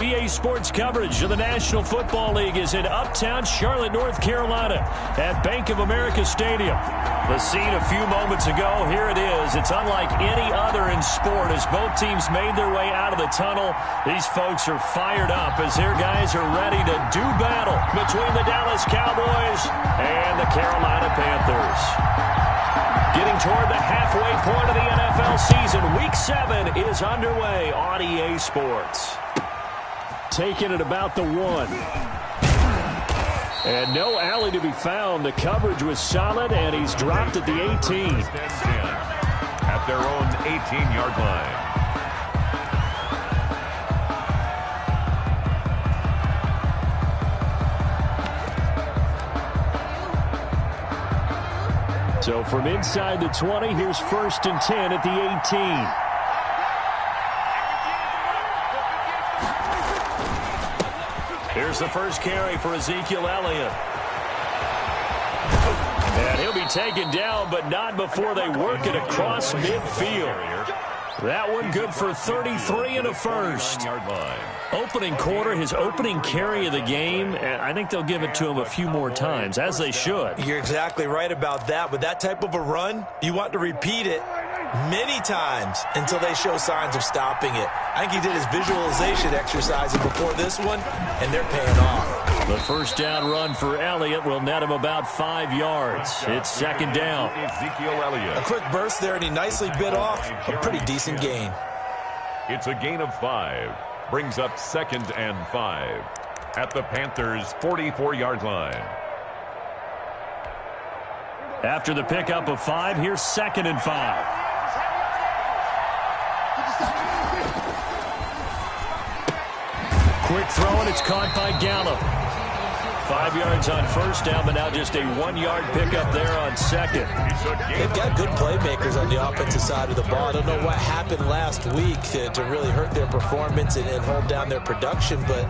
EA Sports coverage of the National Football League is in uptown Charlotte, North Carolina at Bank of America Stadium. The scene a few moments ago, here it is. It's unlike any other in sport as both teams made their way out of the tunnel. These folks are fired up as their guys are ready to do battle between the Dallas Cowboys and the Carolina Panthers. Getting toward the halfway point of the NFL season, Week 7 is underway on EA Sports. Taking it about the 1. And no alley to be found. The coverage was solid, and he's dropped at the 18. At their own 18-yard line. So from inside the 20, here's 1st and 10 at the 18. Here's the first carry for Ezekiel Elliott. And he'll be taken down, but not before they work it across midfield. That one good for 33 and a first. Opening quarter, his opening carry of the game, and I think they'll give it to him a few more times, as they should. You're exactly right about that. With that type of a run, you want to repeat it many times until they show signs of stopping it. I think he did his visualization exercises before this one, and they're paying off. The first down run for Elliott will net him about 5 yards. It's 2nd down. Ezekiel Elliott. A quick burst there, and he nicely bit off a pretty decent gain. It's a gain of 5. Brings up 2nd and 5 at the Panthers' 44-yard line. After the pickup of 5, here's 2nd and 5. Quick throw, and it's caught by Gallup. 5 yards on first down, but now just a 1-yard pickup there on 2nd. They've got good playmakers on the offensive side of the ball. I don't know what happened last week to really hurt their performance and hold down their production, but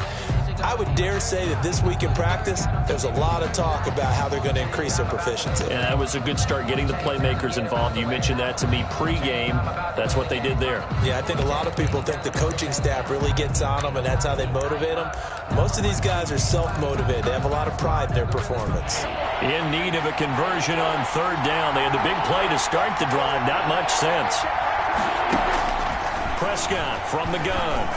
I would dare say that this week in practice, there's a lot of talk about how they're going to increase their proficiency. And that was a good start getting the playmakers involved. You mentioned that to me pregame. That's what they did there. Yeah, I think a lot of people think the coaching staff really gets on them, and that's how they motivate them. Most of these guys are self-motivated. They have a lot of pride in their performance. In need of a conversion on 3rd down. They had the big play to start the drive. Not much sense. Prescott from the gun.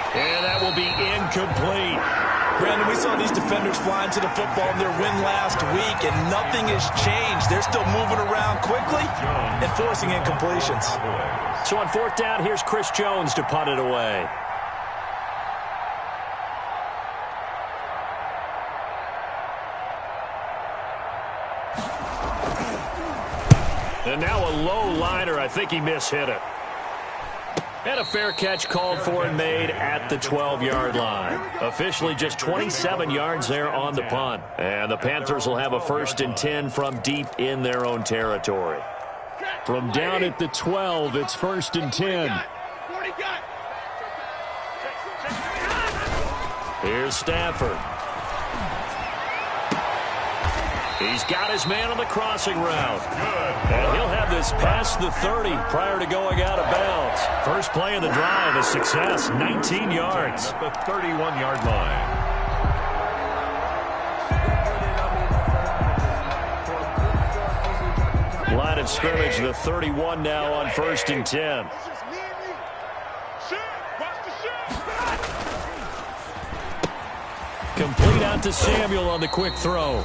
And that will be incomplete. Brandon, we saw these defenders flying to the football in their win last week, and nothing has changed. They're still moving around quickly and forcing incompletions. So on 4th down, here's Chris Jones to punt it away. And now a low liner. I think he mishit it. And a fair catch called for and made at the 12-yard line. Officially just 27 yards there on the punt. And the Panthers will have a 1st and 10 from deep in their own territory. From down at the 12, it's 1st and 10. Here's Stafford. He's got his man on the crossing route. And he'll have this past the 30 prior to going out of bounds. First play of the drive, a success, 19 yards. At the 31-yard line. Line of scrimmage, the 31 now on 1st and 10. Complete out to Samuel on the quick throw.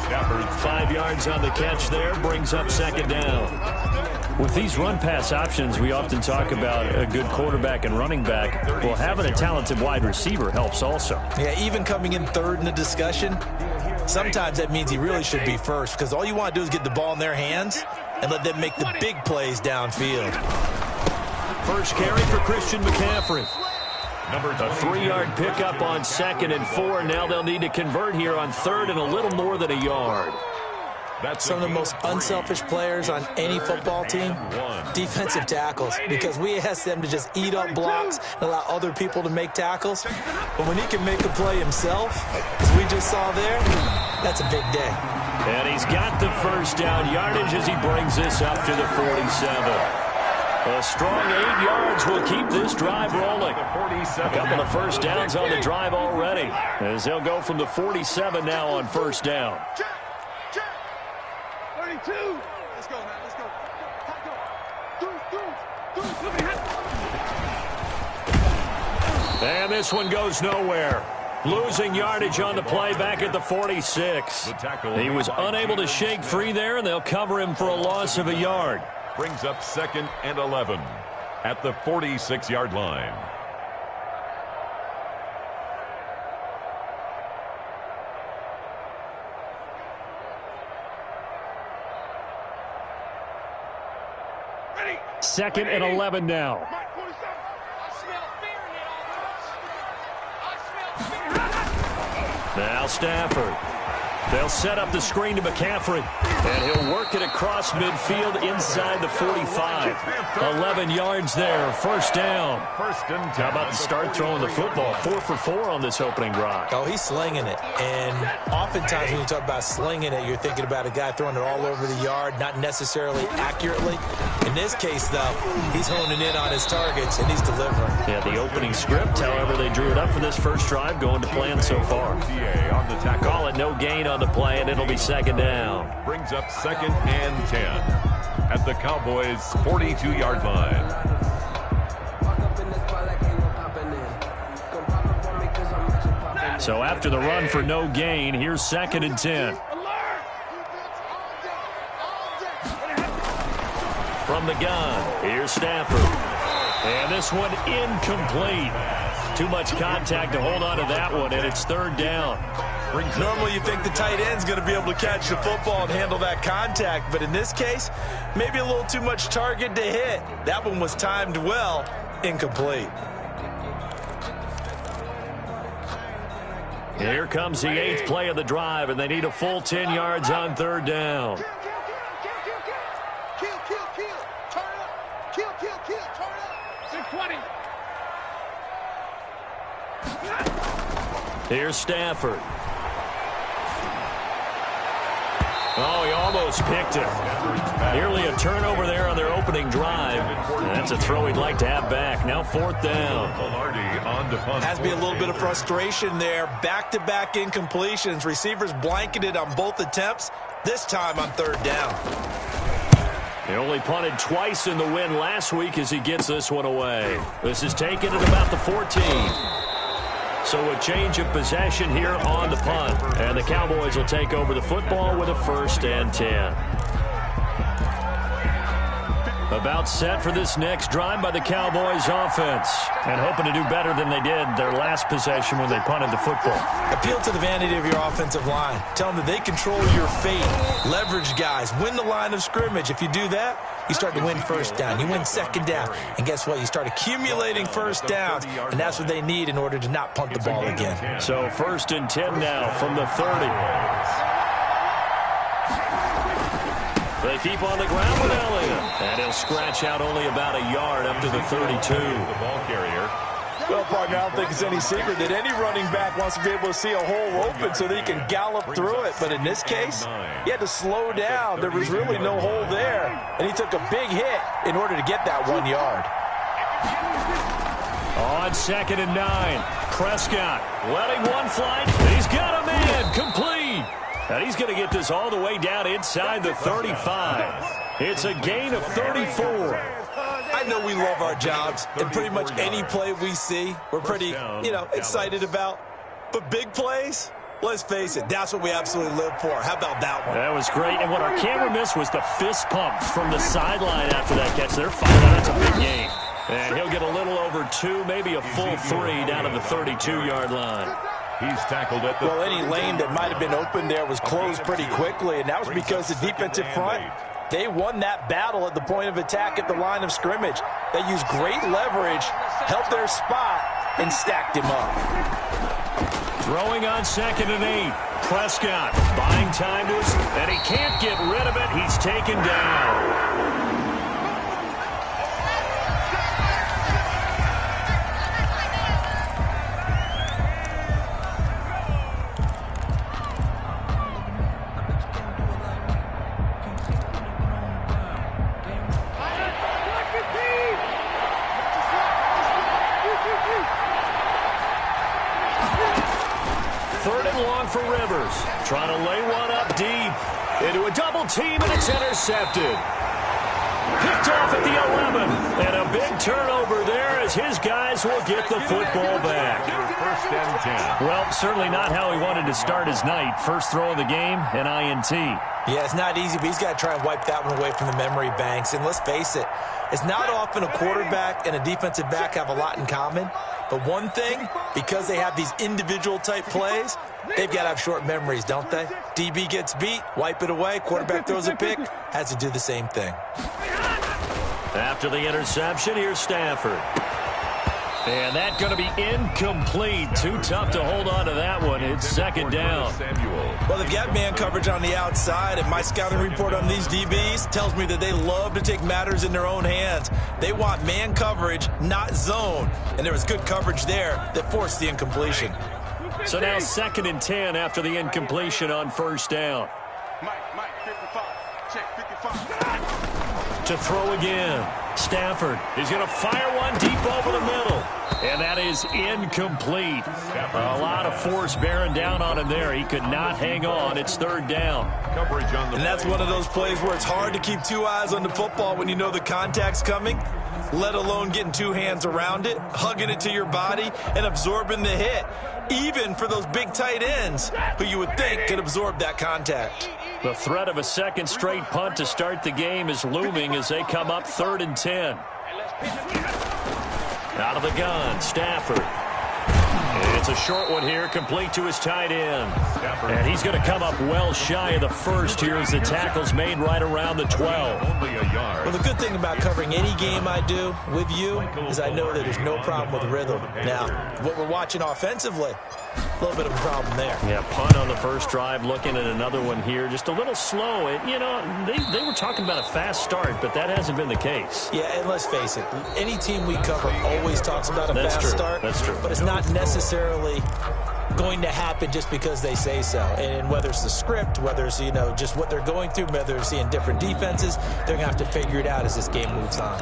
5 yards on the catch there, brings up 2nd down. With these run-pass options, we often talk about a good quarterback and running back. Well, having a talented wide receiver helps also. Yeah, even coming in 3rd in the discussion, sometimes that means he really should be first, because all you want to do is get the ball in their hands and let them make the big plays downfield. First carry for Christian McCaffrey. A 3-yard pickup on 2nd and 4. Now they'll need to convert here on 3rd and a little more than a yard. That's some of the most unselfish players on any football team, defensive tackles, because we ask them to just eat up blocks and allow other people to make tackles. But when he can make a play himself, as we just saw there, that's a big day. And he's got the first down yardage as he brings this up to the 47. A strong 8 yards will keep this drive rolling. A couple of first downs on the drive already, as they'll go from the 47 now on first down. 32. Let's go, man. Let's go. And this one goes nowhere. Losing yardage on the play back at the 46. He was unable to shake free there, and they'll cover him for a loss of a yard. Brings up 2nd and 11 at the 46-yard line. Ready. 2nd and 11 now. Now Stafford. They'll set up the screen to McCaffrey, and he'll work it across midfield inside the 45. 11 yards there, first down. How about the start throwing the football? 4 for 4 on this opening drive. Oh, he's slinging it. And oftentimes when you talk about slinging it, you're thinking about a guy throwing it all over the yard, not necessarily accurately. In this case, though, he's honing in on his targets, and he's delivering. Yeah, the opening script, however, they drew it up for this first drive, going to plan so far. Call it no gain on the play, and it'll be second down. Brings up 2nd and 10 at the Cowboys' 42-yard line. So after the run for no gain, here's 2nd and 10. From the gun, here's Stafford. And this one incomplete. Too much contact to hold on to that one, and it's third down. Normally you think the tight end's going to be able to catch the football and handle that contact, but in this case, maybe a little too much target to hit. That one was timed well, incomplete. Here comes the 8th play of the drive, and they need a full 10 yards on third down. Kill. Turn up. Kill. Turn up. 620. Here's Stafford. Oh, he almost picked it. Nearly a turnover there on their opening drive. And that's a throw he'd like to have back. Now 4th down. Has to be a little bit of frustration there. Back-to-back incompletions. Receivers blanketed on both attempts. This time on third down. He only punted twice in the win last week as he gets this one away. This is taken at about the 14. So a change of possession here on the punt. And the Cowboys will take over the football with a 1st and 10. About set for this next drive by the Cowboys offense. And hoping to do better than they did their last possession when they punted the football. Appeal to the vanity of your offensive line. Tell them that they control your fate. Leverage guys. Win the line of scrimmage. If you do that, you start to win first down. You win second down. And guess what? You start accumulating first downs. And that's what they need in order to not punt the ball again. So 1st and 10 now from the 30. They keep on the ground with Elliott. And he'll scratch out only about a yard up to the 32. The ball carrier. Well, partner, I don't think it's any secret that any running back wants to be able to see a hole open so that he can gallop through it. But in this case, he had to slow down. There was really no hole there. And he took a big hit in order to get that 1 yard. On 2nd and 9, Prescott letting one fly. He's got a man complete. And he's going to get this all the way down inside the 35. It's a gain of 34. I know we love our jobs, and pretty much any play we see, we're pretty, excited about. But big plays, let's face it, that's what we absolutely live for. How about that one? That was great. And what our camera missed was the fist pump from the sideline after that catch. They're fired out. That's a big gain. And he'll get a little over 2, maybe a full 3 down to the 32-yard line. He's tackled at the... Well, any lane that might have been open there was closed pretty quickly, and that was because the defensive front, they won that battle at the point of attack at the line of scrimmage. They used great leverage, held their spot, and stacked him up. Throwing on 2nd and 8. Prescott buying time to us, and he can't get rid of it. He's taken down. third and long for Rivers. Trying to lay one up deep. Into a double team, and it's intercepted. Picked off at the 11. And a big turnover there as his guys will get the football back. First and 10. Well, certainly not how he wanted to start his night. First throw of the game, an INT. Yeah, it's not easy, but he's got to try and wipe that one away from the memory banks. And let's face it, it's not often a quarterback and a defensive back have a lot in common. But one thing, because they have these individual type plays, they've got to have short memories, don't they? DB gets beat, wipe it away, quarterback throws a pick, has to do the same thing. After the interception, here's Stafford. And that's going to be incomplete. Too tough to hold on to that one. It's second down. Well, they've got man coverage on the outside, and my scouting report on these DBs tells me that they love to take matters in their own hands. They want man coverage, not zone. And there was good coverage there that forced the incompletion. So now second and 10 after the incompletion on first down. Mike, 55. Check, 55. To throw again. Stafford is going to fire one deep over the middle. And that is incomplete. A lot of force bearing down on him there. He could not hang on. It's third down. Coverage on the And that's one of those plays where it's hard to keep two eyes on the football when you know the contact's coming, let alone getting two hands around it, hugging it to your body, and absorbing the hit, even for those big tight ends who you would think could absorb that contact. The threat of a second straight punt to start the game is looming as they come up third and 10. Out of the gun, Stafford. And it's a short one here, complete to his tight end. And he's going to come up well shy of the first here as the tackle's made right around the 12. only a yard. Well, the good thing about covering any game I do with you is I know that there's no problem with rhythm. Now, what we're watching offensively, a little bit of a problem there. Yeah, punt on the first drive, looking at another one here. Just a little slow. And, you know, they were talking about a fast start, but that hasn't been the case. Yeah, and let's face it, any team we cover always talks about a That's fast true. start. That's true. But it's not necessarily going to happen just because they say so. And whether it's the script, whether it's, you know, just what they're going through, whether it's seeing different defenses, they're going to have to figure it out as this game moves on.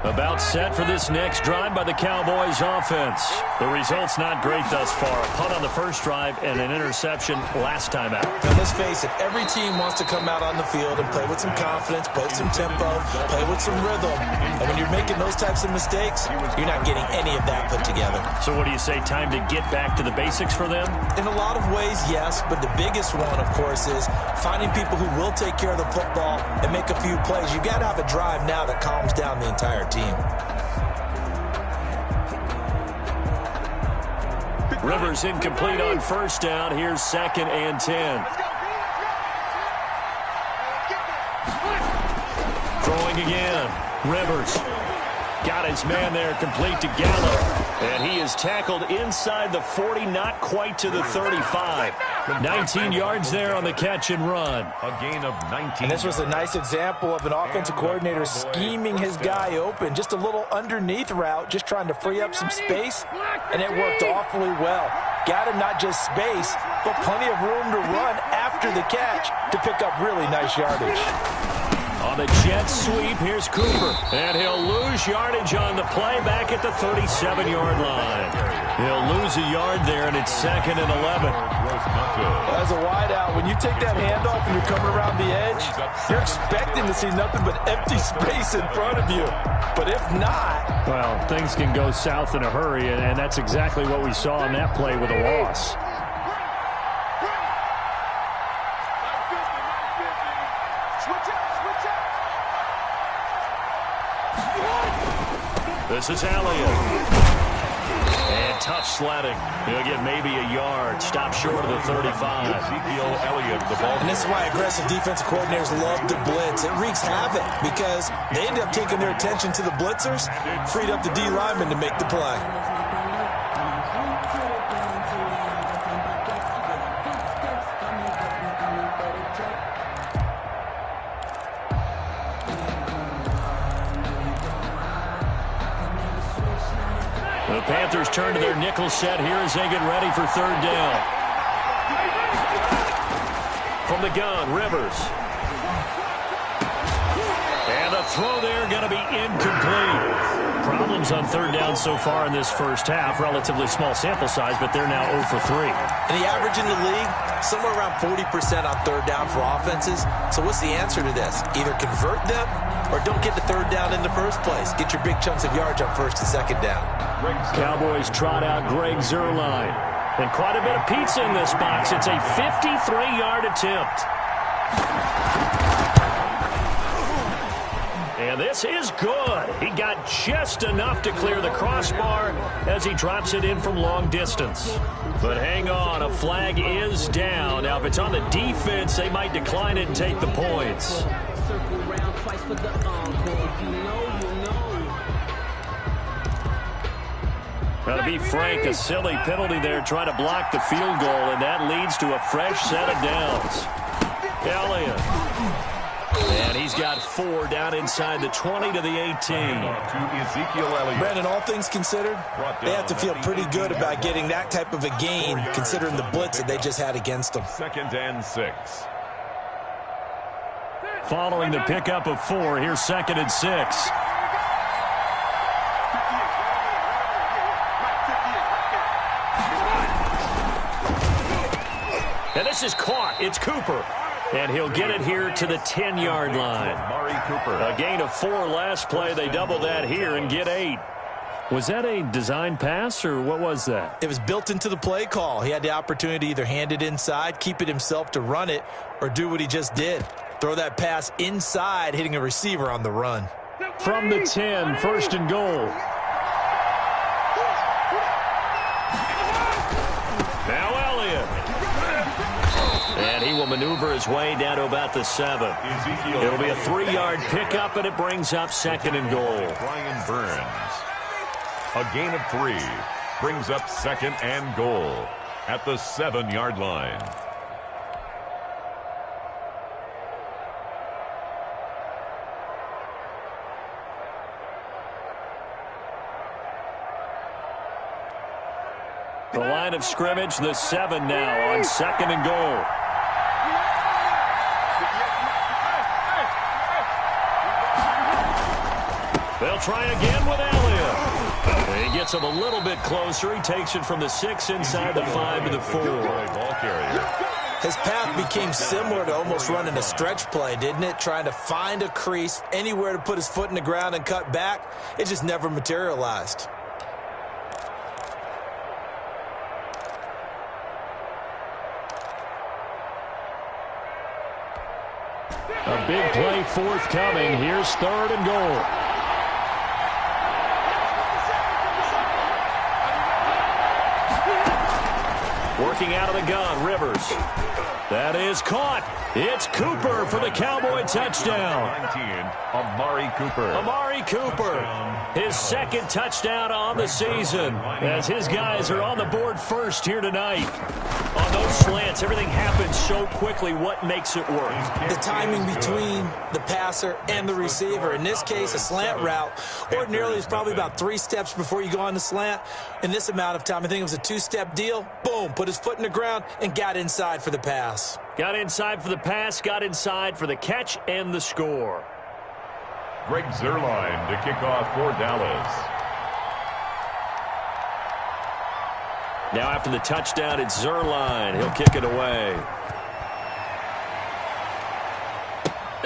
About set for this next drive by the Cowboys offense. The result's not great thus far. A punt on the first drive and an interception last time out. Now, let's face it, every team wants to come out on the field and play with some confidence, play with some tempo, play with some rhythm. And when you're making those types of mistakes, you're not getting any of that put together. So what do you say, time to get back to the basics for them? In a lot of ways, yes, but the biggest one, of course, is finding people who will take care of the football and make a few plays. You've got to have a drive now that calms down the entire team. Rivers incomplete on first down. Here's second and 10. Throwing again. Rivers got his man there, complete to Gallup. And he is tackled inside the 40, not quite to the 35. 19 yards there on the catch and run. A gain of 19. And this was a nice example of an offensive coordinator scheming his guy open. Just a little underneath route, just trying to free up some space, and it worked awfully well. Got him not just space, but plenty of room to run after the catch to pick up really nice yardage. On the jet sweep, here's Cooper. And he'll lose yardage on the play back at the 37-yard line. He'll lose a yard there, and it's second and 11. As a wideout, when you take that handoff and you're coming around the edge, you're expecting to see nothing but empty space in front of you. But if not... Well, things can go south in a hurry, and that's exactly what we saw on that play with a loss. This is Elliott. And tough sledding. He'll get maybe a yard. Stop short of the 35. Ezekiel Elliott, the ball. And this is why aggressive defensive coordinators love to blitz. It wreaks havoc because they end up taking their attention to the blitzers, freed up the D lineman to make the play. The Panthers turn to their nickel set here as they get ready for third down. From the gun, Rivers. And the throw there going to be incomplete. Problems on third down so far in this first half. Relatively small sample size, but they're now 0 for 3. And the average in the league, somewhere around 40% on third down for offenses. So what's the answer to this? Either convert them or don't get the third down in the first place. Get your big chunks of yards on first and second down. Cowboys trot out Greg Zuerlein. And quite a bit of pizza in this box. It's a 53-yard attempt. And this is good. He got just enough to clear the crossbar as he drops it in from long distance. But hang on, a flag is down. Now, if it's on the defense, they might decline it and take the points. Now, to be frank, a silly penalty there trying to block the field goal, and that leads to a fresh set of downs. Elliott. And he's got 4 down inside the 20 to the 18. Brandon, all things considered, they have to feel pretty good about getting that type of a gain, considering the blitz that they just had against them. 2nd and 6. Following the pickup of 4, here's 2nd and 6. And this is caught. It's Cooper. And he'll get it here to the 10-yard line. A gain of 4 last play. They double that here and get 8. Was that a design pass, or what was that? It was built into the play call. He had the opportunity to either hand it inside, keep it himself to run it, or do what he just did. Throw that pass inside, hitting a receiver on the run. From the 10, 1st and goal. Now Elliott. And he will maneuver his way down to about the 7. It'll be a 3-yard pickup, and it brings up 2nd and goal. Brian Burns. A gain of 3 brings up 2nd and goal at the 7-yard line. The line of scrimmage, the 7 now on 2nd and goal. They'll try again with Elliott. He gets him a little bit closer. He takes it from the 6 inside the 5 to the 4. His path became similar to almost running a stretch play, didn't it? Trying to find a crease, anywhere to put his foot in the ground and cut back. It just never materialized. A big play forthcoming. Here's 3rd and goal. Working out of the gun, Rivers. That is caught. It's Cooper for the Cowboy touchdown. 19, Amari Cooper. Amari Cooper, his 2nd touchdown on the season, as his guys are on the board first here tonight. On those slants, everything happens so quickly. What makes it work? The timing between the passer and the receiver. In this case, a slant route ordinarily is probably about 3 steps before you go on the slant. In this amount of time, I think it was a 2-step deal. Boom, put his foot in the ground and got inside for the pass. Got inside for the pass, got inside for the catch and the score. Greg Zuerlein to kick off for Dallas. Now after the touchdown, it's Zuerlein. He'll kick it away.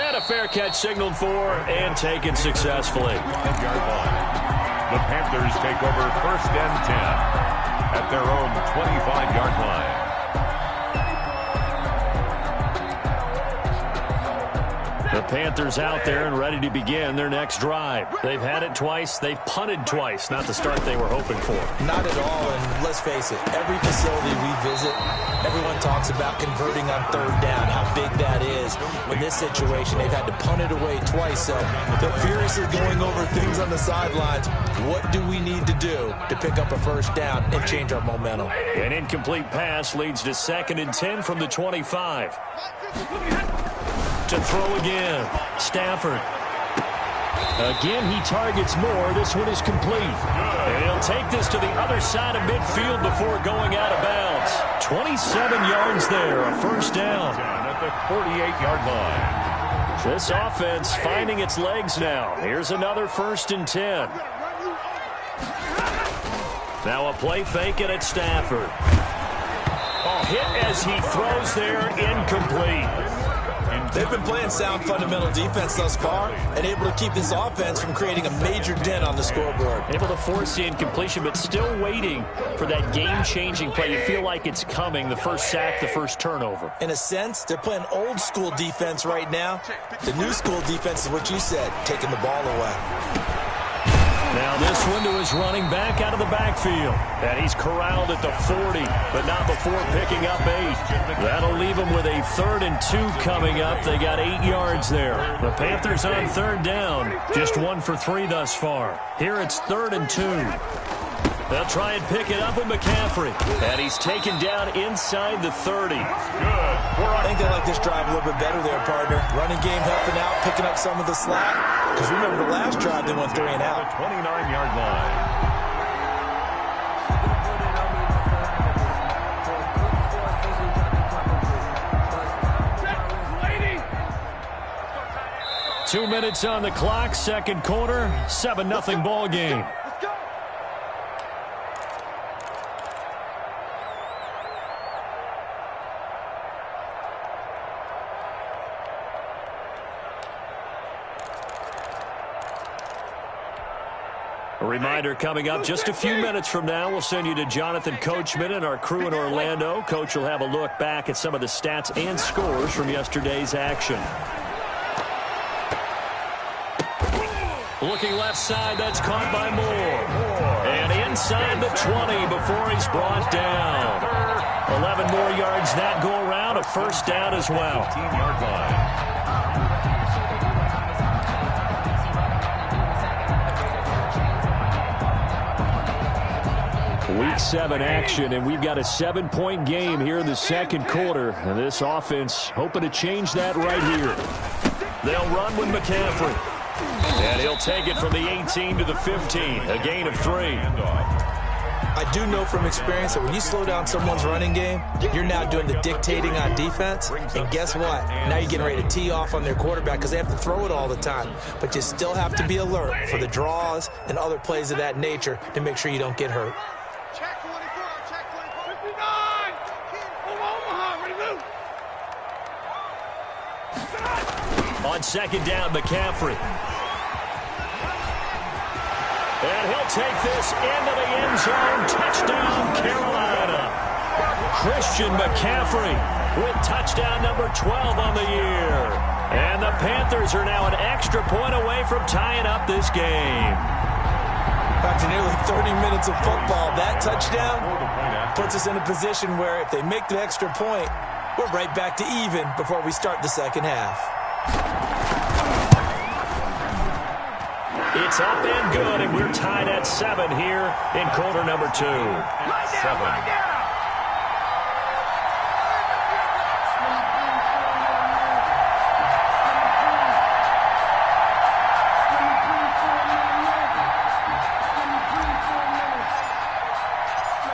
And a fair catch signaled for and taken successfully. 5-yard line. The Panthers take over 1st and 10 at their own 25-yard line. The Panthers out there and ready to begin their next drive. They've had it twice. They've punted twice. Not the start they were hoping for. Not at all, and let's face it, every facility we visit, everyone talks about converting on 3rd down, how big that is. In this situation, they've had to punt it away twice, so they're furiously going over things on the sidelines. What do we need to do to pick up a 1st down and change our momentum? An incomplete pass leads to 2nd and 10 from the 25. To throw again. Stafford. Again, he targets more. This one is complete. And he'll take this to the other side of midfield before going out of bounds. 27 yards there, a 1st down. At the 48-yard line. This offense finding its legs now. Here's another 1st and 10. Now a play fake it at Stafford. Hit as he throws there, incomplete. They've been playing sound fundamental defense thus far and able to keep this offense from creating a major dent on the scoreboard. Able to force the incompletion, but still waiting for that game-changing play. You feel like it's coming, the first sack, the first turnover. In a sense, they're playing old-school defense right now. The new-school defense is what you said, taking the ball away. Now this one to his running back out of the backfield. And he's corralled at the 40, but not before picking up 8. That'll leave him with a 3rd and 2 coming up. They got 8 yards there. The Panthers on 3rd down. Just 1 for 3 thus far. Here it's 3rd and 2. They'll try and pick it up with McCaffrey. And he's taken down inside the 30. I think they like this drive a little bit better there, partner. Running game helping out, picking up some of the slack. Because remember the last drive, they went 3 and out. 29-yard line. Two minutes on the clock, second quarter, 7-0 ball game. A reminder coming up just a few minutes from now, we'll send you to Jonathan Coachman and our crew in Orlando. Coach will have a look back at some of the stats and scores from yesterday's action. Looking left side, that's caught by Moore. And inside the 20 before he's brought down. 11 more yards that go around, a first down as well. 18-yard line. Week 7 action, and we've got a 7-point game here in the second quarter. And this offense hoping to change that right here. They'll run with McCaffrey. And he'll take it from the 18 to the 15, a gain of 3. I do know from experience that when you slow down someone's running game, you're now doing the dictating on defense. And guess what? Now you're getting ready to tee off on their quarterback because they have to throw it all the time. But you still have to be alert for the draws and other plays of that nature to make sure you don't get hurt. Check 24, check 24. 59! Omaha, ready to move. On second down, McCaffrey. And he'll take this into the end zone. Touchdown, Carolina. Christian McCaffrey with touchdown number 12 on the year. And the Panthers are now an extra point away from tying up this game. After nearly 30 minutes of football, that touchdown puts us in a position where if they make the extra point, we're right back to even before we start the second half. It's up and good, and we're tied at 7 here in quarter number 2. 7.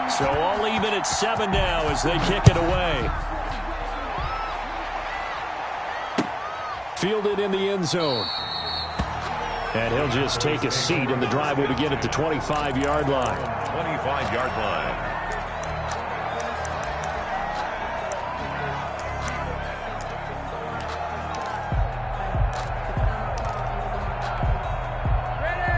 So all even at 7 now as they kick it away. Fielded in the end zone. And he'll just take a seat, and the drive will begin at the 25-yard line. 25-yard line.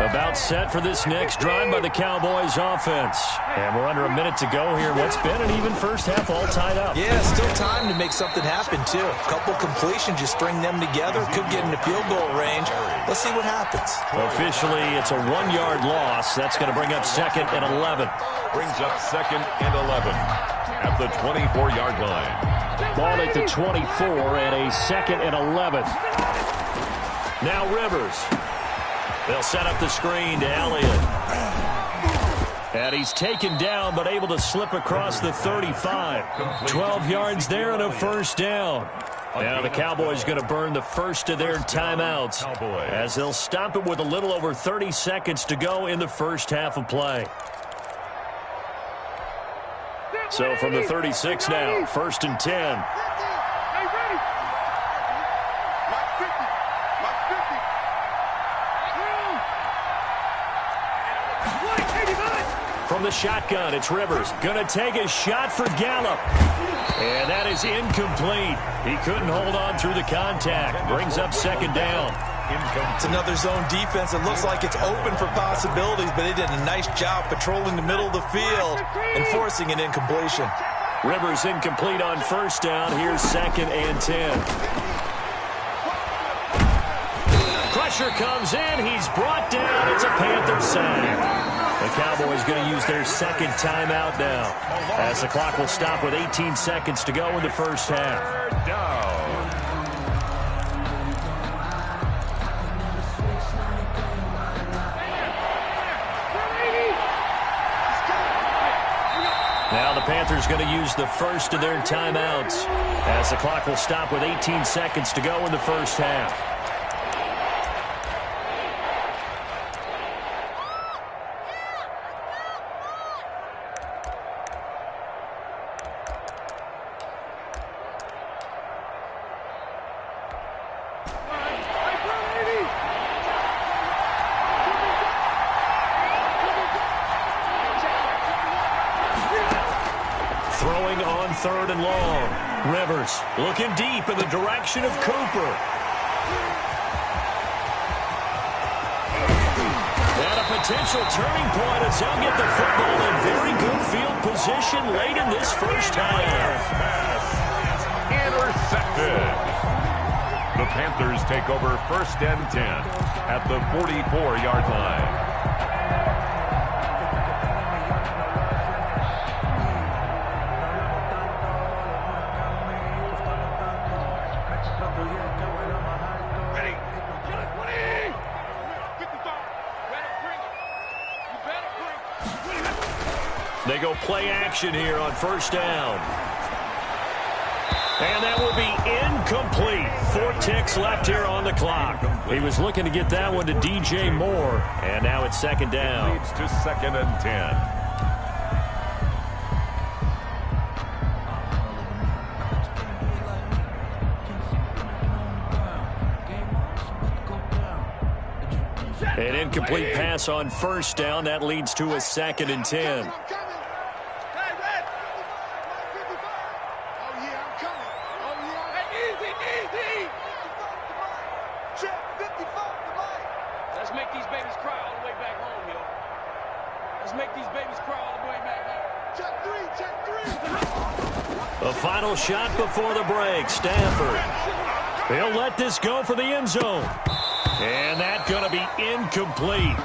About set for this next drive by the Cowboys offense. And we're under a minute to go here. What's been an even first half, all tied up. Yeah, still time to make something happen, too. A couple completions, you string them together, could get into field goal range. Let's see what happens. Officially, it's a 1-yard loss. That's going to bring up second and 11. Brings up second and 11 at the 24-yard line. Ball at the 24 and a second and 11. Now Rivers. They'll set up the screen to Elliott. And he's taken down, but able to slip across the 35. 12 yards there and a first down. Now the Cowboys going to burn the first of their timeouts as they'll stop it with a little over 30 seconds to go in the first half of play. So from the 36 now, 1st and 10. from the shotgun. It's Rivers. Going to take a shot for Gallup. And that is incomplete. He couldn't hold on through the contact. Brings up second down. It's another zone defense. It looks like it's open for possibilities, but they did a nice job patrolling the middle of the field and forcing an incompletion. Rivers incomplete on first down. Here's 2nd and 10. Pressure comes in. He's brought down. It's a Panther sack. The Cowboys going to use their second timeout now, as the clock will stop with 18 seconds to go in the first half. Now the Panthers going to use the first of their timeouts, as the clock will stop with 18 seconds to go in the first half. Third and long. Rivers looking deep in the direction of Cooper. And a potential turning point as he'll get the football in very good field position late in this first half. Intercepted. The Panthers take over 1st and 10 at the 44-yard line. They go play action here on first down. And that will be incomplete. 4 ticks left here on the clock. He was looking to get that one to DJ Moore. And now it's 2nd down. Leads to 2nd and 10. An incomplete pass on first down. That leads to a 2nd and 10. The final shot before the break. Stafford. He'll let this go for the end zone. And that's going to be incomplete.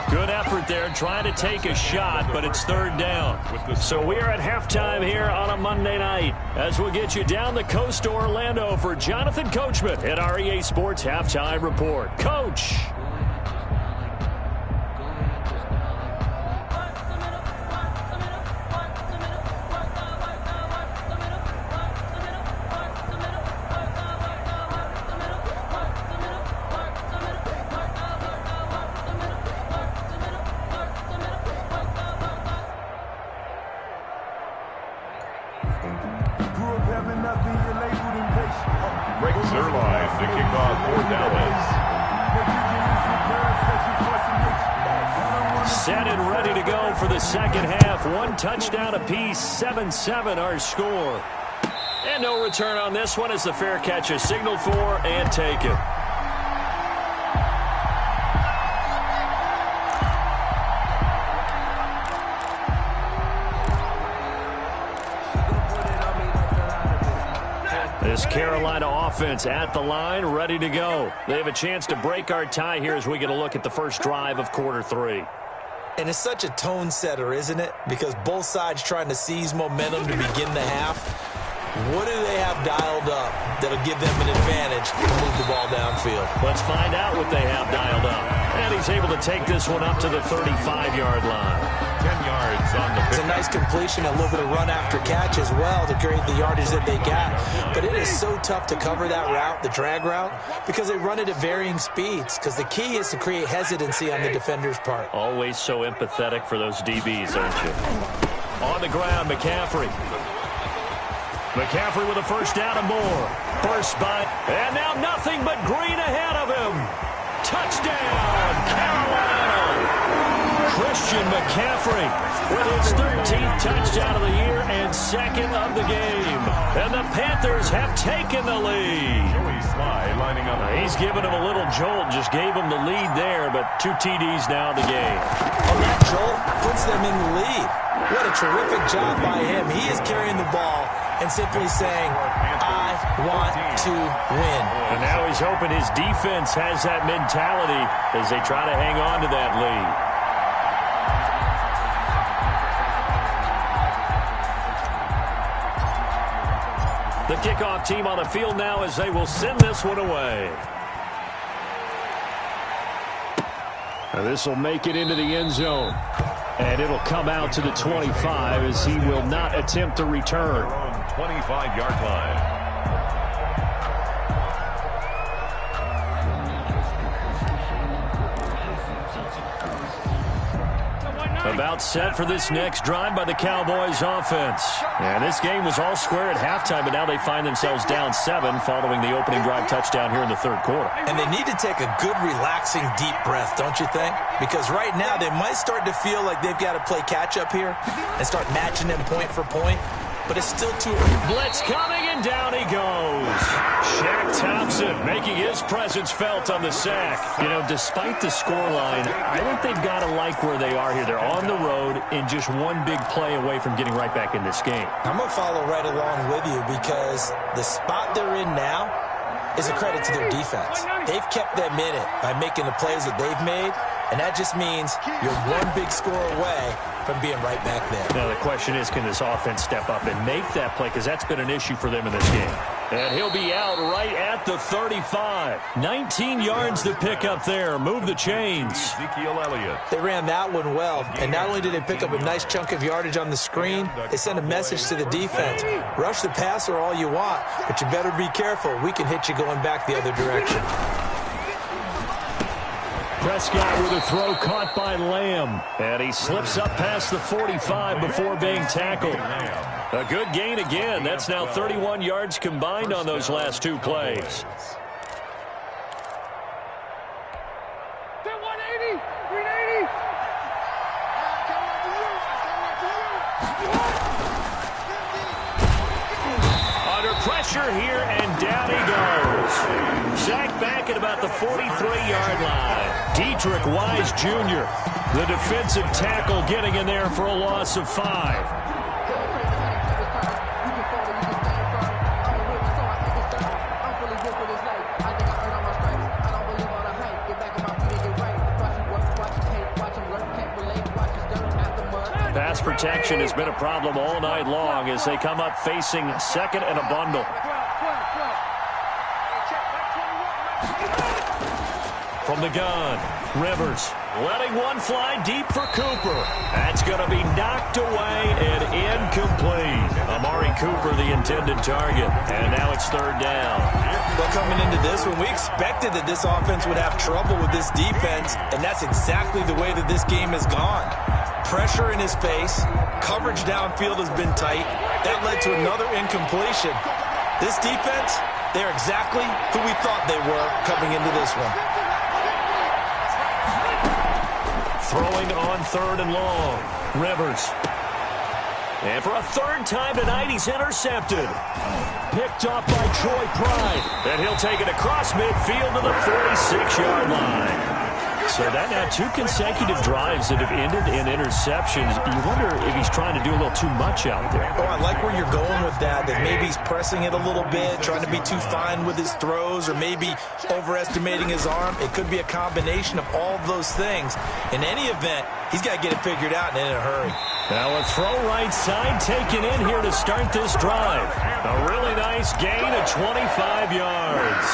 Good effort there trying to take a shot, but it's 3rd down. So we are at halftime here on a Monday night, as we'll get you down the coast to Orlando for Jonathan Coachman at our EA Sports Halftime Report. Coach. Breaks their line to kick off for Dallas. Set and ready to go for the second half. 1 touchdown apiece, 7-7 our score. And no return on this one as the fair catch is signaled for and taken. This Carolina offense at the line, ready to go. They have a chance to break our tie here as we get a look at the first drive of quarter 3. And it's such a tone setter, isn't it? Because both sides trying to seize momentum to begin the half. What do they have dialed up that'll give them an advantage to move the ball downfield? Let's find out what they have dialed up. And he's able to take this one up to the 35-yard line. 10 yards on the It's a nice completion, a little bit of run after catch as well to create the yardage that they got. But it is so tough to cover that route, the drag route, because they run it at varying speeds. Because the key is to create hesitancy on the defender's part. Always so empathetic for those DBs, aren't you? On the ground, McCaffrey. McCaffrey with a first down and more. Burst by, and now nothing but green ahead of him. Touchdown, Carolina. Christian McCaffrey with his 13th touchdown of the year and second of the game. And the Panthers have taken the lead. Lining up. He's given him a little jolt, just gave him the lead there, but 2 TDs now in the game. And that jolt puts them in the lead. What a terrific job by him. He is carrying the ball and simply saying, I want to win. And now he's hoping his defense has that mentality as they try to hang on to that lead. The kickoff team on the field now as they will send this one away. This will make it into the end zone. And it'll come out to the 25 as he will not attempt to return. 25-yard line. About set for this next drive by the Cowboys offense. And this game was all square at halftime, but now they find themselves down 7 following the opening drive touchdown here in the third quarter. And they need to take a good, relaxing, deep breath, don't you think? Because right now they might start to feel like they've got to play catch-up here and start matching them point for point. But it's still too early. Blitz coming, and down he goes. Shaq Thompson making his presence felt on the sack. You know, despite the scoreline, I think they've got to like where they are here. They're on the road and just one big play away from getting right back in this game. I'm going to follow right along with you because the spot they're in now is a credit to their defense. They've kept them in it by making the plays that they've made, and that just means you're one big score away from being right back there. Now the question is, can this offense step up and make that play? Because that's been an issue for them in this game. And he'll be out right at the 35. 19 yards to pick up there. Move the chains. Ezekiel Elliott. They ran that one well. And not only did they pick up a nice chunk of yardage on the screen, they sent a message to the defense. Rush the passer all you want, but you better be careful. We can hit you going back the other direction. Prescott with a throw caught by Lamb. And he slips up past the 45 before being tackled. A good gain again. That's now 31 yards combined on those last 2 plays. They're 180, 380. Under pressure here, and down he goes. Sacked back at about the 43-yard line. Dietrich Wise Jr., the defensive tackle, getting in there for a loss of 5. Pass protection has been a problem all night long as they come up facing second and a bundle. From the gun, Rivers letting one fly deep for Cooper. That's going to be knocked away and incomplete. Amari Cooper, the intended target. And now it's third down. Well, coming into this one, we expected that this offense would have trouble with this defense, and that's exactly the way that this game has gone. Pressure in his face. Coverage downfield has been tight. That led to another incompletion. This defense, they're exactly who we thought they were coming into this one. Throwing on third and long. Rivers. And for a third time tonight, he's intercepted. Picked off by Troy Pride. And he'll take it across midfield to the 46-yard line. So that now 2 consecutive drives that have ended in interceptions. You wonder if he's trying to do a little too much out there. Oh, I like where you're going with that maybe he's pressing it a little bit, trying to be too fine with his throws, or maybe overestimating his arm. It could be a combination of all of those things. In any event, he's got to get it figured out and in a hurry. Now a throw right side taken in here to start this drive. A really nice gain of 25 yards.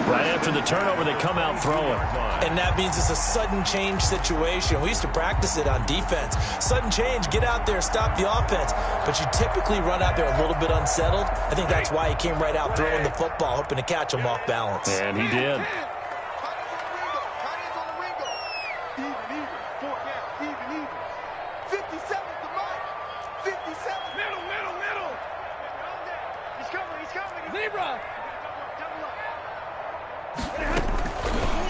Right after the turnover, they come out throwing. And that means it's a sudden change situation. We used to practice it on defense. Sudden change, get out there, stop the offense. But you typically run out there a little bit unsettled. I think that's why he came right out throwing the football, hoping to catch him off balance. And he did.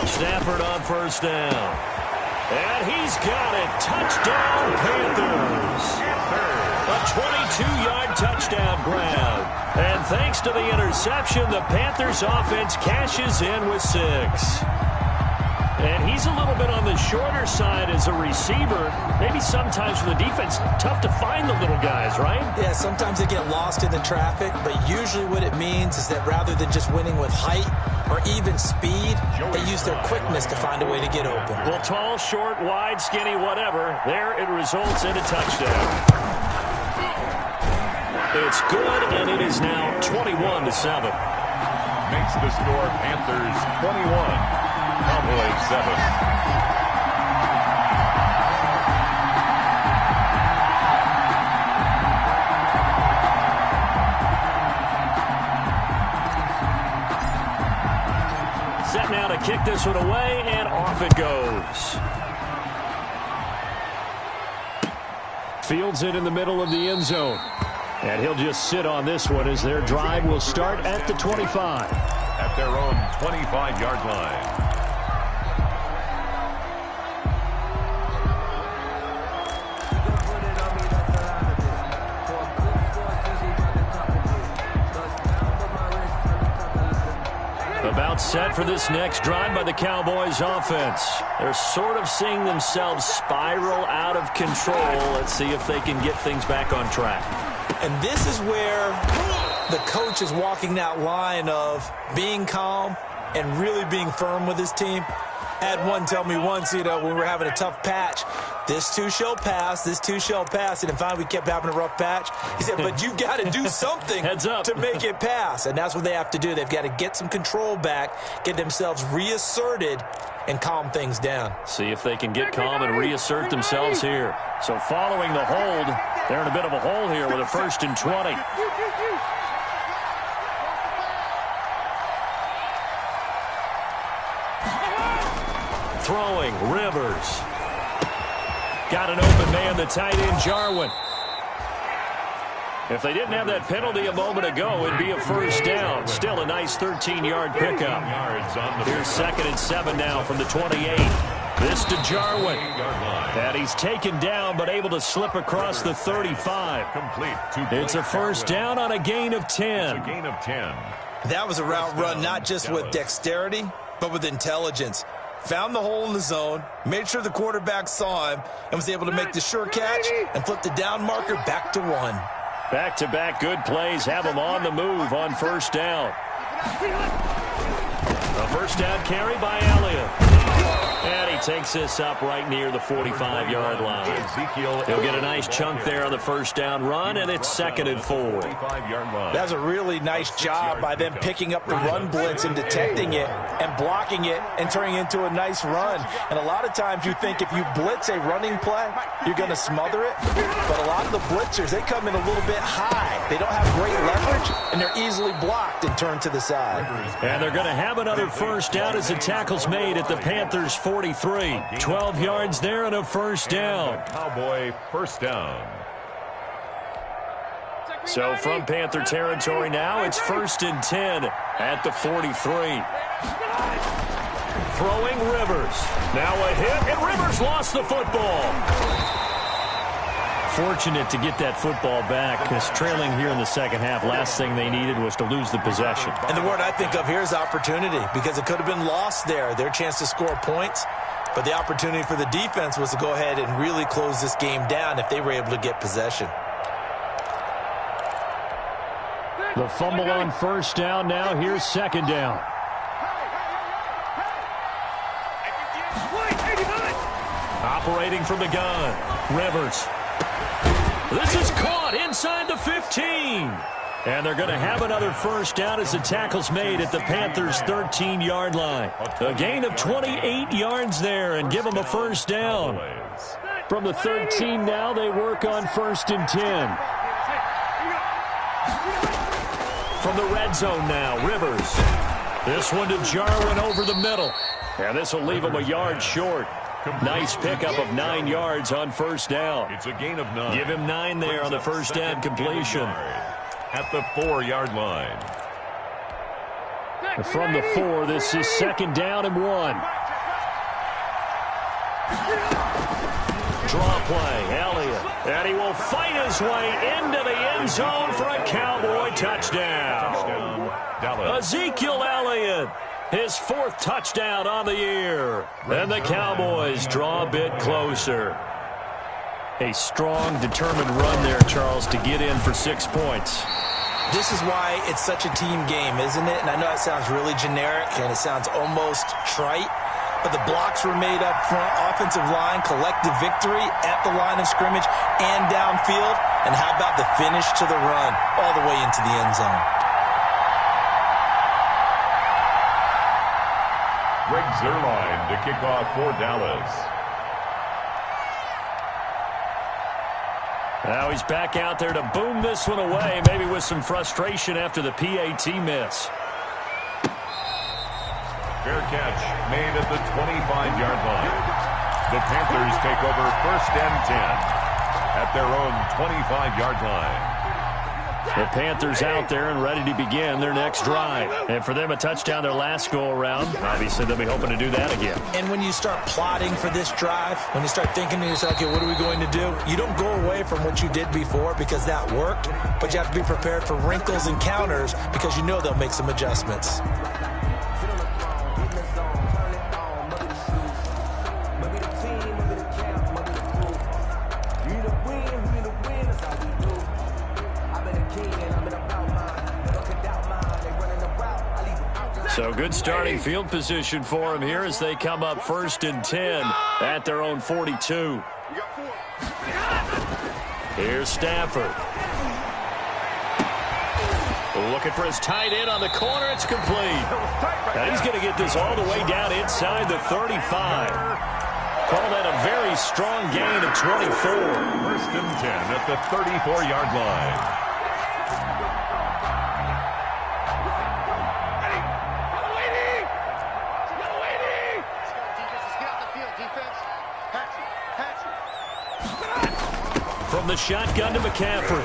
Stafford on first down. And he's got it. Touchdown, Panthers. A 22-yard touchdown grab. And thanks to the interception, the Panthers offense cashes in with 6. And he's a little bit on the shorter side as a receiver. Maybe sometimes for the defense, tough to find the little guys, right? Yeah, sometimes they get lost in the traffic, but usually what it means is that rather than just winning with height or even speed, they use their quickness to find a way to get open. Well, tall, short, wide, skinny, whatever, there it results in a touchdown. It's good, and it is now 21-7. Makes the score Panthers 21. Cowboys 7. Set now to kick this one away, and off it goes. Fields it in the middle of the end zone. And he'll just sit on this one as their drive will start at the 25. At their own 25-yard line. About set for this next drive by the Cowboys offense. They're sort of seeing themselves spiral out of control. Let's see if they can get things back on track. And this is where the coach is walking that line of being calm and really being firm with his team. I had one tell me once, when we were having a tough patch, this too shall pass, this too shall pass. And finally we kept having a rough patch. He said, but you got to do something Heads up. to make it pass. And that's what they have to do. They've got to get some control back, get themselves reasserted, and calm things down. See if they can get calm and reassert themselves here. So following the hold, they're in a bit of a hole here with a 1st and 20. Throwing, Rivers. Got an open man, the tight end, Jarwin. If they didn't have that penalty a moment ago, it'd be a 1st down. Still a nice 13-yard pickup. Here's 2nd and 7 now from the 28. This to Jarwin. And he's taken down, but able to slip across the 35. It's a 1st down on a gain of 10. That was a route run not just with dexterity, but with intelligence. Found the hole in the zone, made sure the quarterback saw him, and was able to make the sure catch and flip the down marker back to 1. Back-to-back good plays have them on the move on 1st down. A 1st down carry by Elliott. And he takes this up right near the 45-yard line. He'll get a nice chunk there on the 1st down run, and it's 2nd and 4. That's a really nice job by them picking up the run blitz and detecting it and blocking it and turning it into a nice run. And a lot of times you think if you blitz a running play, you're going to smother it. But a lot of the blitzers, they come in a little bit high. They don't have great leverage, and they're easily blocked and turned to the side. And they're going to have another 1st down as the tackle's made at the Panthers' 43. 12 yards there and a 1st down. Cowboy 1st down. So from Panther territory now, it's 1st and 10 at the 43. Throwing Rivers. Now a hit, and Rivers lost the football. Fortunate to get that football back, because trailing here in the 2nd half, last thing they needed was to lose the possession. And the word I think of here is opportunity, because it could have been lost there, their chance to score points. But the opportunity for the defense was to go ahead and really close this game down if they were able to get possession. The fumble on 1st down. Now here's 2nd down. Operating from the gun, Rivers. This is caught inside the 15. And they're going to have another 1st down as the tackle's made at the Panthers' 13-yard line. A gain of 28 yards there and give them a 1st down. From the 13 now, they work on 1st and 10. From the red zone now, Rivers. This one to Jarwin over the middle. And this will leave him a yard short. Nice pickup of 9 yards on 1st down. It's a gain of 9. Give him 9 there on the 1st down completion. At the 4-yard line. From the 4, this is 2nd down and 1. Draw play, Elliott. And he will fight his way into the end zone for a Cowboy touchdown. Ezekiel Elliott, his 4th touchdown on the year. And the Cowboys draw a bit closer. A strong, determined run there, Charles, to get in for 6 points. This is why it's such a team game, isn't it? And I know it sounds really generic and it sounds almost trite, but the blocks were made up front, offensive line, collective victory at the line of scrimmage and downfield. And how about the finish to the run all the way into the end zone? Greg Zuerlein to kick off for Dallas. Now he's back out there to boom this one away, maybe with some frustration after the PAT miss. Fair catch made at the 25-yard line. The Panthers take over 1st and 10 at their own 25-yard line. The Panthers out there and ready to begin their next drive. And for them, a touchdown their last go-around. Obviously, they'll be hoping to do that again. And when you start plotting for this drive, when you start thinking to yourself, okay, what are we going to do? You don't go away from what you did before because that worked, but you have to be prepared for wrinkles and counters because you know they'll make some adjustments. So good starting field position for them here as they come up 1st and 10 at their own 42. Here's Stafford. Looking for his tight end on the corner. It's complete. And he's going to get this all the way down inside the 35. Call that a very strong gain of 24. 1st and 10 at the 34-yard line. From the shotgun to McCaffrey.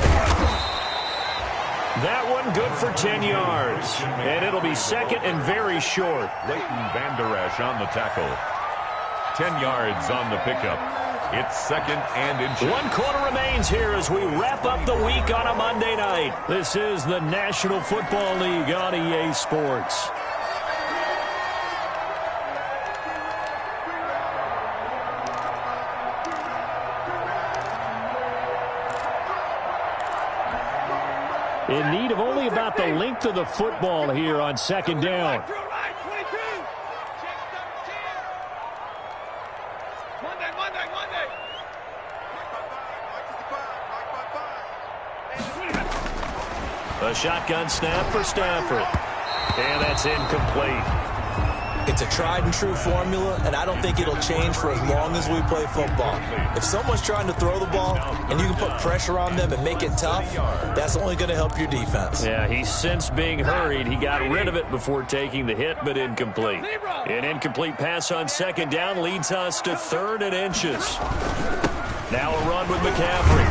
That one good for 10 yards. And it'll be 2nd and very short. Leighton Vander Esch on the tackle. 10 yards on the pickup. It's 2nd and inches. 1 quarter remains here as we wrap up the week on a Monday night. This is the National Football League on EA Sports. In need of only about the length of the football here on 2nd down. A shotgun snap for Stafford. And that's incomplete. It's a tried and true formula, and I don't think it'll change for as long as we play football. If someone's trying to throw the ball and you can put pressure on them and make it tough, that's only going to help your defense. Yeah, he's since being hurried. He got rid of it before taking the hit, but incomplete. An incomplete pass on 2nd down leads us to 3rd and inches. Now a run with McCaffrey.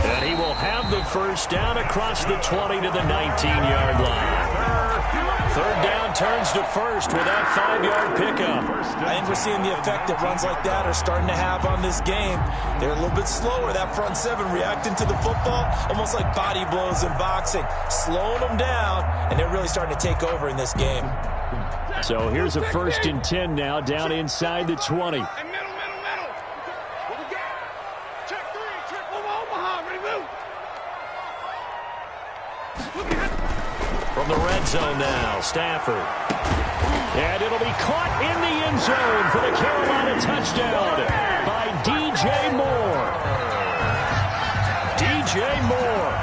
And he will have the 1st down across the 20 to the 19-yard line. 3rd down turns to 1st with that 5-yard pickup. I think we're seeing the effect that runs like that are starting to have on this game. They're a little bit slower, that front 7 reacting to the football, almost like body blows in boxing, slowing them down, and they're really starting to take over in this game. So here's a 1st and 10 now down inside the 20. From the red zone now, Stafford. And it'll be caught in the end zone for the Carolina touchdown by DJ Moore. DJ Moore,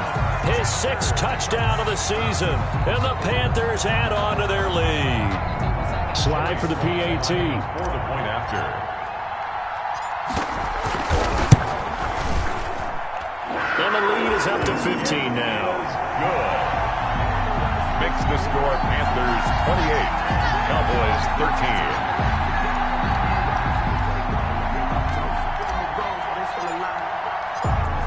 his 6th touchdown of the season, and the Panthers add on to their lead. Slide for the PAT. For the point after. And the lead is up to 15 now. Good. Makes the score Panthers 28, Cowboys 13.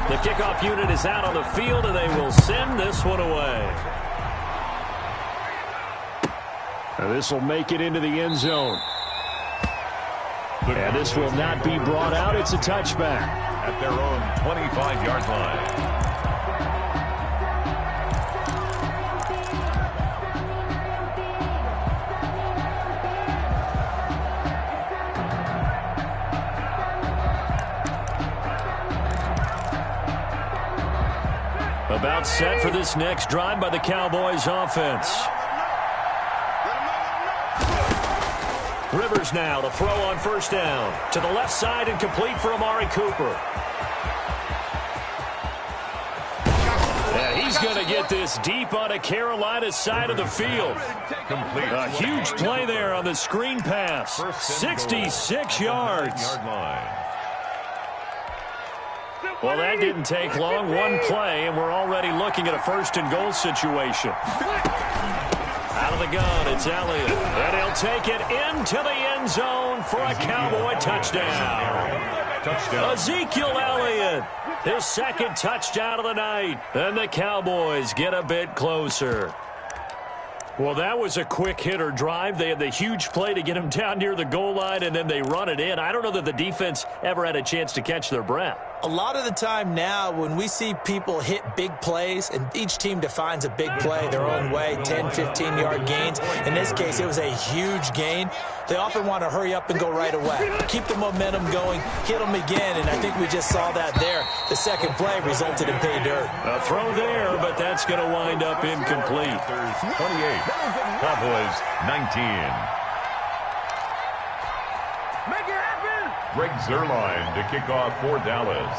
The kickoff unit is out on the field, and they will send this one away. Now this will make it into the end zone. And this will not be brought out. It's a touchback. At their own 25-yard line. About set for this next drive by the Cowboys offense. Rivers now to throw on first down. To the left side and complete for Amari Cooper. And he's going to get this deep on a Carolina side of the field. Complete. A huge play there on the screen pass. 66 yards. Well, that didn't take long. One play, and we're already looking at a first-and-goal situation. Out of the gun, it's Elliott. And he'll take it into the end zone for a Cowboy touchdown. Ezekiel Elliott, his second touchdown of the night. And the Cowboys get a bit closer. Well, that was a quick hitter drive. They had the huge play to get him down near the goal line, and then they run it in. I don't know that the defense ever had a chance to catch their breath. A lot of the time now when we see people hit big plays, and each team defines a big play their own way, 10, 15-yard gains. In this case, it was a huge gain. They often want to hurry up and go right away. Keep the momentum going, hit them again, and I think we just saw that there. The second play resulted in pay dirt. A throw there, but that's going to wind up incomplete. 28. Cowboys 19. Make it happen! Greg Zuerlein to kick off for Dallas.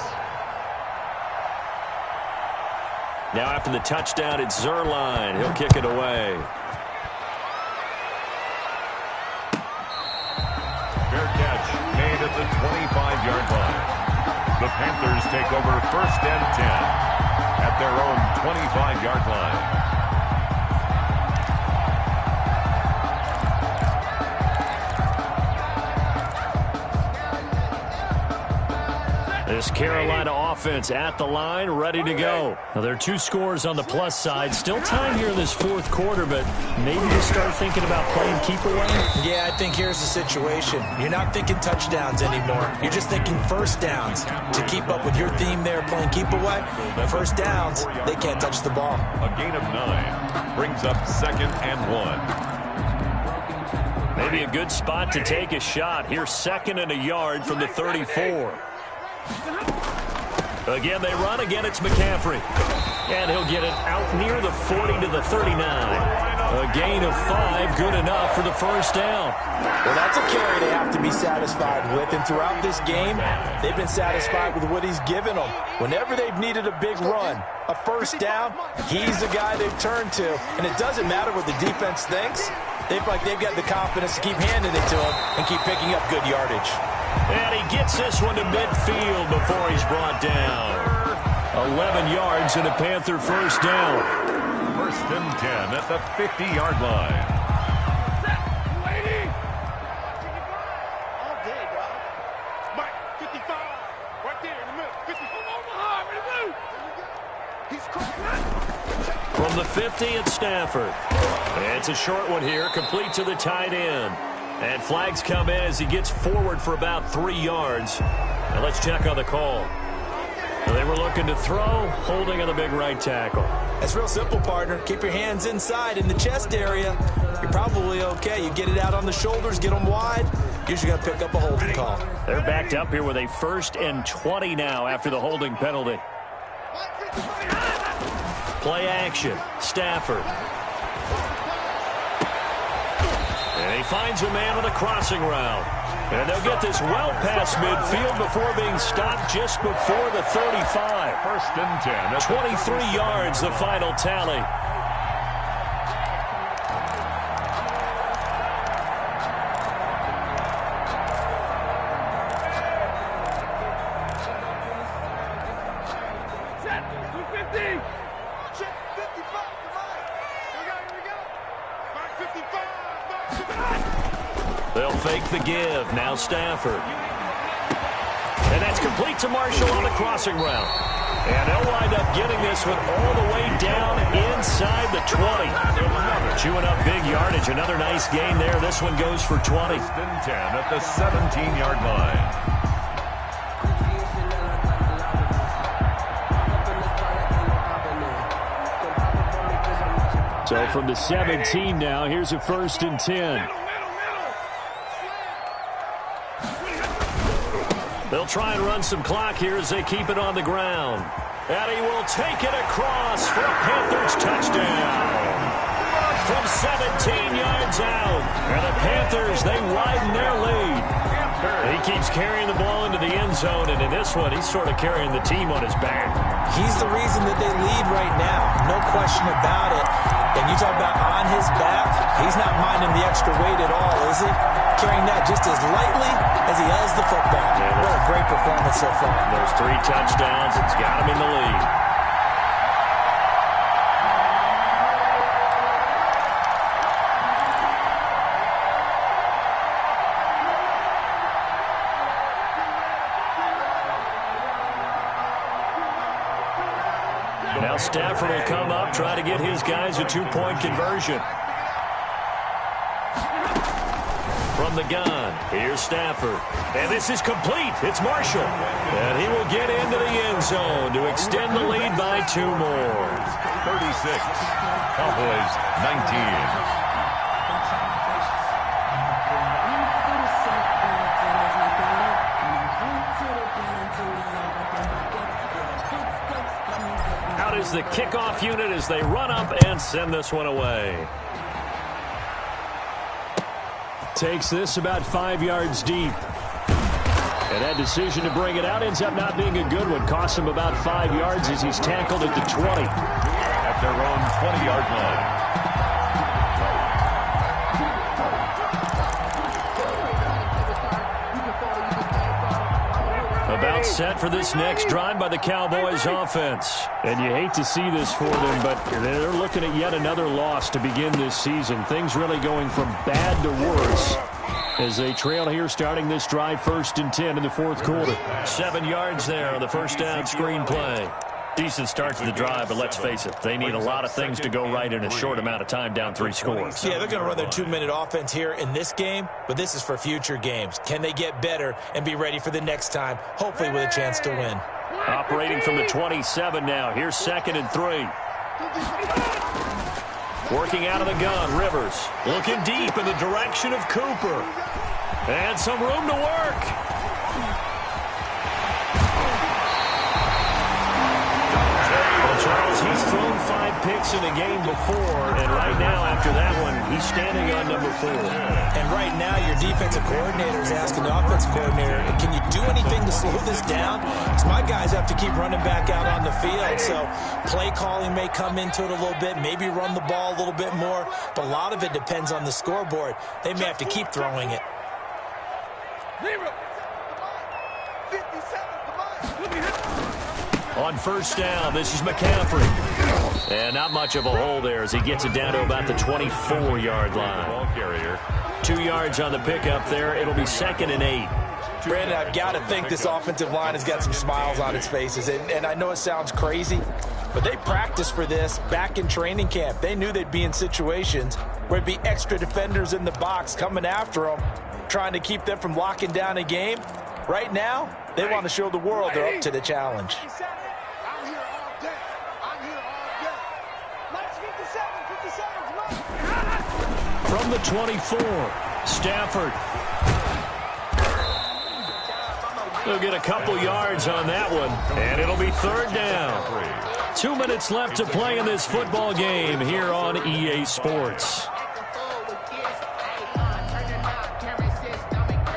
Now after the touchdown, it's Zuerlein. He'll kick it away. Fair catch made at the 25-yard line. The Panthers take over first and 10 at their own 25-yard line. This Carolina offense at the line, ready to go. Now, there are two scores on the plus side. Still time here in this fourth quarter, but maybe you start thinking about playing keep away? Yeah, I think here's the situation. You're not thinking touchdowns anymore. You're just thinking first downs. To keep up with your theme there, playing keep away, first downs, they can't touch the ball. A gain of 9 brings up 2nd and 1. Maybe a good spot to take a shot. Here's 2nd and a yard from the 34. Again, they run. Again, it's McCaffrey. And he'll get it out near the 40 to the 39. A gain of 5, good enough for the first down. Well, that's a carry they have to be satisfied with. And throughout this game, they've been satisfied with what he's given them. Whenever they've needed a big run, a first down, he's the guy they've turned to. And it doesn't matter what the defense thinks. They've got the confidence to keep handing it to him and keep picking up good yardage. And he gets this one to midfield before he's brought down. 11 yards and a Panther first down. First and 10 at the 50-yard line. All day, dog. Mike, 55. Right there in the middle. 50. Omaha, ready to move. He's cooking. From the 50, it's Stafford. It's a short one here, complete to the tight end. And flags come in as he gets forward for about 3 yards. And let's check on the call. They were looking to throw, holding on the big right tackle. That's real simple, partner. Keep your hands inside in the chest area. You're probably okay. You get it out on the shoulders, get them wide. Usually going to pick up a holding call. They're backed up here with a 1st and 20 now after the holding penalty. Play action. Stafford. And he finds a man on the crossing route. And they'll get this well past midfield before being stopped just before the 35. First and 10. 23 yards, the final tally. Set. 250. Check 55. Here we go. Mark 55. Mark 55. They'll fake the give. Now Stafford. And that's complete to Marshall on the crossing route. And they'll wind up getting this one all the way down inside the 20. Chewing up big yardage. Another nice gain there. This one goes for 20. 10 at the 17-yard line. So from the 17 now, here's a 1st and 10. They'll try and run some clock here as they keep it on the ground. And he will take it across for a Panthers touchdown. From 17 yards out. And the Panthers, they widen their lead. He keeps carrying the ball into the end zone, and in this one, he's sort of carrying the team on his back. He's the reason that they lead right now. No question about it. And you talk about on his back, he's not minding the extra weight at all, is he? Carrying that just as lightly as he does the football. Yeah, what a great performance so far. Those 3 touchdowns, it's got him in the lead. Now Stafford will come up, try to get his guys a 2-point conversion. From the gun, here's Stafford. And this is complete. It's Marshall. And he will get into the end zone to extend the lead by 2 more. 36. Cowboys 19. Out is the kickoff unit as they run up and send this one away. Takes this about 5 yards deep. And that decision to bring it out ends up not being a good one. Costs him about 5 yards as he's tackled at the 20. At their own 20-yard line. About set for this next drive by the Cowboys offense. And you hate to see this for them, but they're looking at yet another loss to begin this season. Things really going from bad to worse as they trail here starting this drive 1st and 10 in the 4th quarter. 7 yards there on the first down screen play. Decent start to the drive, but let's face it, they need a lot of things to go right in a short amount of time, down 3 scores. Yeah, they're going to run their 2-minute offense here in this game, but this is for future games. Can they get better and be ready for the next time, hopefully with a chance to win? Operating from the 27 now. Here's 2nd and 3. Working out of the gun, Rivers. Looking deep in the direction of Cooper. And some room to work. Charles, he's thrown 5 picks in a game before, and right now, after that one, he's standing on number 4. And right now, your defensive coordinator is asking the offensive coordinator, can you do anything to slow this down? Because my guys have to keep running back out on the field, so play calling may come into it a little bit, maybe run the ball a little bit more, but a lot of it depends on the scoreboard. They may have to keep throwing it. On 1st down, this is McCaffrey. And not much of a hole there as he gets it down to about the 24-yard line. Ball carrier. 2 yards on the pickup there. It'll be 2nd and 8. Brandon, I've got to think this offensive line has got some smiles on its faces. And I know it sounds crazy, but they practiced for this back in training camp. They knew they'd be in situations where it'd be extra defenders in the box coming after them, trying to keep them from locking down a game. Right now, they want to show the world they're up to the challenge. From the 24, Stafford. They'll get a couple yards on that one, and it'll be 3rd down. 2 minutes left to play in this football game here on EA Sports.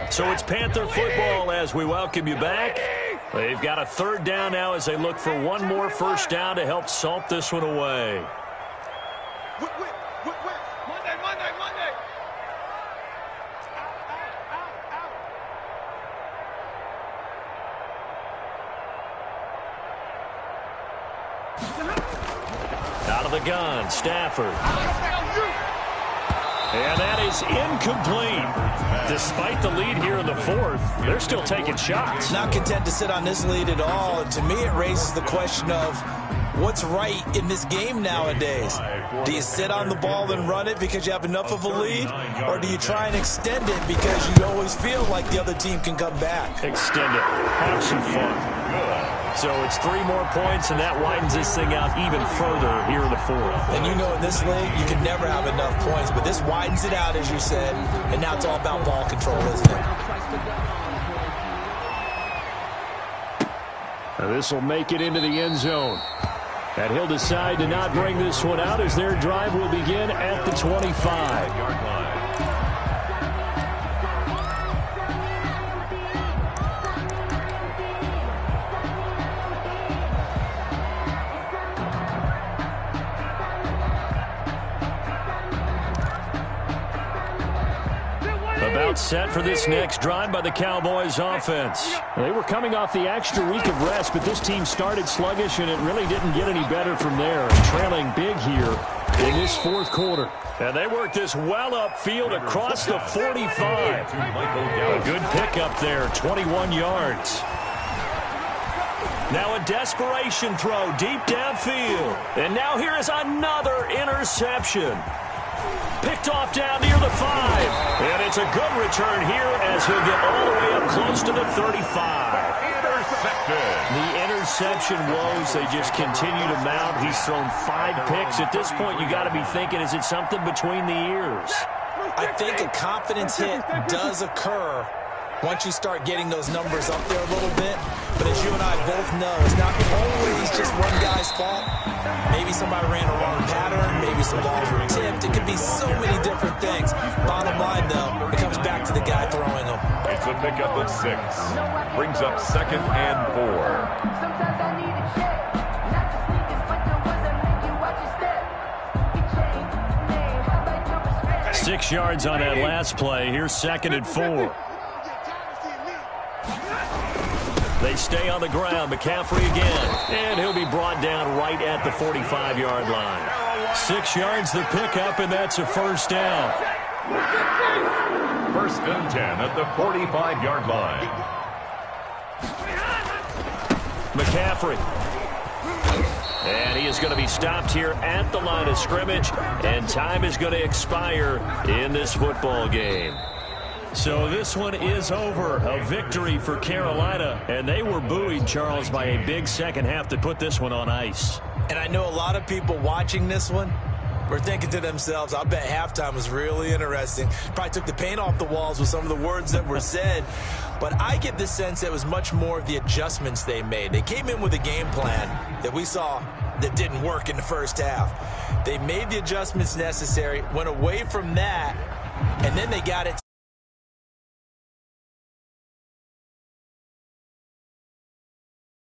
So it's Panther football as we welcome you back. They've got a 3rd down now as they look for one more 1st down to help salt this one away. Monday. Out of the gun, Stafford. And that is incomplete. Despite the lead here in the fourth, they're still taking shots. Not content to sit on this lead at all. And to me, it raises the question of what's right in this game nowadays. Do you sit on the ball and run it because you have enough of a lead? Or do you try and extend it because you always feel like the other team can come back? Extend it. Have some fun. So it's 3 more points, and that widens this thing out even further here in the fourth. And you know in this league, you can never have enough points, but this widens it out, as you said, and now it's all about ball control, isn't it? Now this will make it into the end zone. And he'll decide to not bring this one out as their drive will begin at the 25-yard line. About set for this next drive by the Cowboys offense. They were coming off the extra week of rest, but this team started sluggish, and it really didn't get any better from there. Trailing big here in this fourth quarter. And they worked this well upfield across the 45. A good pickup there, 21 yards. Now a desperation throw deep downfield. And now here is another interception. Picked off down near the 5. And it's a good return here as he'll get all the way up close to the 35. Intercepted. The interception woes, they just continue to mount. He's thrown 5 picks. At this point, you got to be thinking, is it something between the ears? I think a confidence hit does occur once you start getting those numbers up there a little bit. But as you and I both know, it's not always just one guy's fault. Maybe somebody ran a wrong pattern. Maybe some balls were tipped. It could be so many different things. Bottom line, though, it comes back to the guy throwing them. It's a pickup of 6. Brings up 2nd and 4. Sometimes I need a check. Not just sneakers, but the ones that make you watch your step. How about your respect? 6 yards on that last play. Here's 2nd and 4. They stay on the ground. McCaffrey again. And he'll be brought down right at the 45-yard line. 6 yards the pickup, and that's a first down. 1st and 10 at the 45-yard line. McCaffrey. And he is going to be stopped here at the line of scrimmage. And time is going to expire in this football game. So this one is over. A victory for Carolina. And they were buoyed, Charles, by a big second half to put this one on ice. And I know a lot of people watching this one were thinking to themselves, I bet halftime was really interesting. Probably took the paint off the walls with some of the words that were said. But I get the sense that it was much more of the adjustments they made. They came in with a game plan that we saw that didn't work in the first half. They made the adjustments necessary, went away from that, and then they got it.